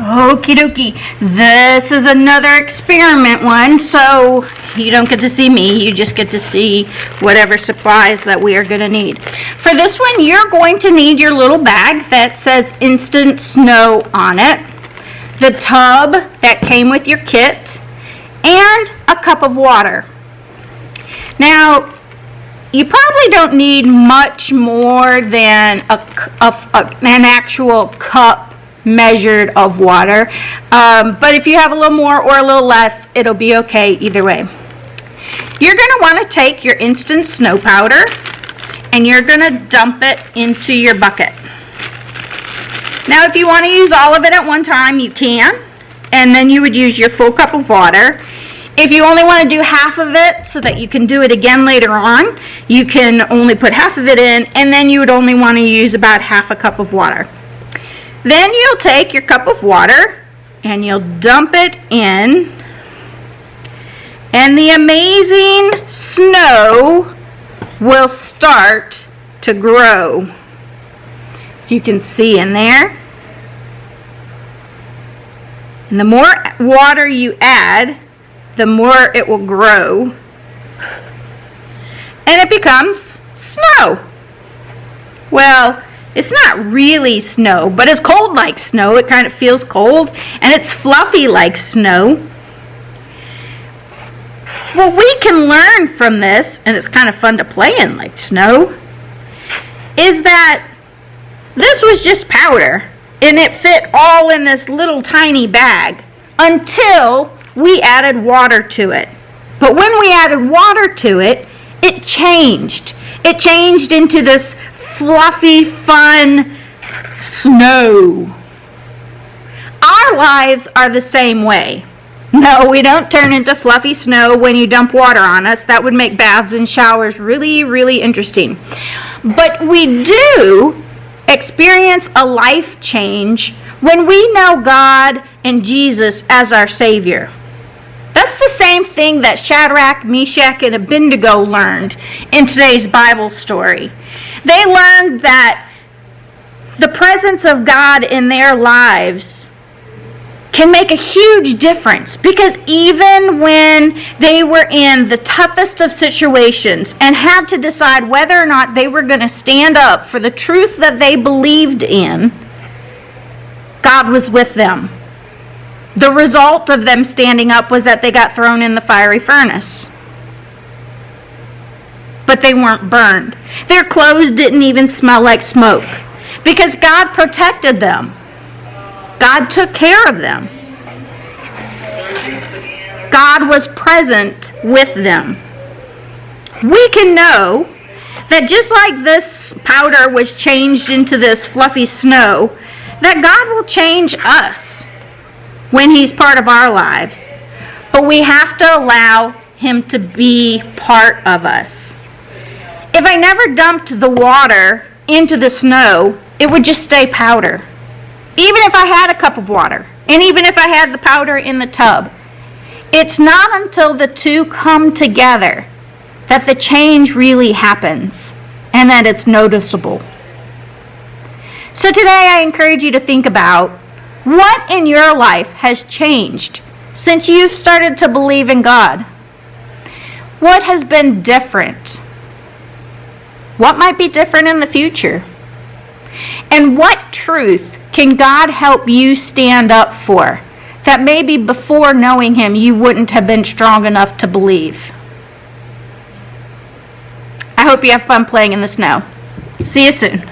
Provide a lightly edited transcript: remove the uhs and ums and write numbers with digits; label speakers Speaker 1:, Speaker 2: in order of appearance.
Speaker 1: Okie dokie. This is another experiment one, so you don't get to see me, you just get to see whatever supplies that we are going to need. For this one, you're going to need your little bag that says Instant Snow on it, the tub that came with your kit, and a cup of water. Now, you probably don't need much more than an actual cup measured of water, but if you have a little more or a little less, it'll be okay either way. You're going to want to take your instant snow powder and you're going to dump it into your bucket. Now if you want to use all of it at one time, you can, and then you would use your full cup of water. If you only want to do half of it so that you can do it again later on, you can only put half of it in, and then you would only want to use about half a cup of water. Then you'll take your cup of water and you'll dump it in, and the amazing snow will start to grow. If you can see in there. And the more water you add, the more it will grow. And it becomes snow. Well, it's not really snow, but it's cold like snow. It kind of feels cold, and it's fluffy like snow. What we can learn from this, and it's kind of fun to play in like snow, is that this was just powder, and it fit all in this little tiny bag until we added water to it. But when we added water to it, it changed. It changed into this fluffy, fun snow. Our lives are the same way. No, we don't turn into fluffy snow when you dump water on us. That would make baths and showers really, really interesting. But we do experience a life change when we know God and Jesus as our Savior. That's the same thing that Shadrach, Meshach, and Abednego learned in today's Bible story. They learned that the presence of God in their lives can make a huge difference, because even when they were in the toughest of situations and had to decide whether or not they were going to stand up for the truth that they believed in, God was with them. The result of them standing up was that they got thrown in the fiery furnace. But they weren't burned. Their clothes didn't even smell like smoke, because God protected them. God took care of them. God was present with them. We can know that just like this powder was changed into this fluffy snow, that God will change us when He's part of our lives. But we have to allow Him to be part of us. If I never dumped the water into the snow, it would just stay powder. Even if I had a cup of water, and even if I had the powder in the tub, it's not until the two come together that the change really happens and that it's noticeable. So today I encourage you to think about what in your life has changed since you've started to believe in God. What has been different? What might be different in the future? And what truth can God help you stand up for that maybe before knowing Him you wouldn't have been strong enough to believe? I hope you have fun playing in the snow. See you soon.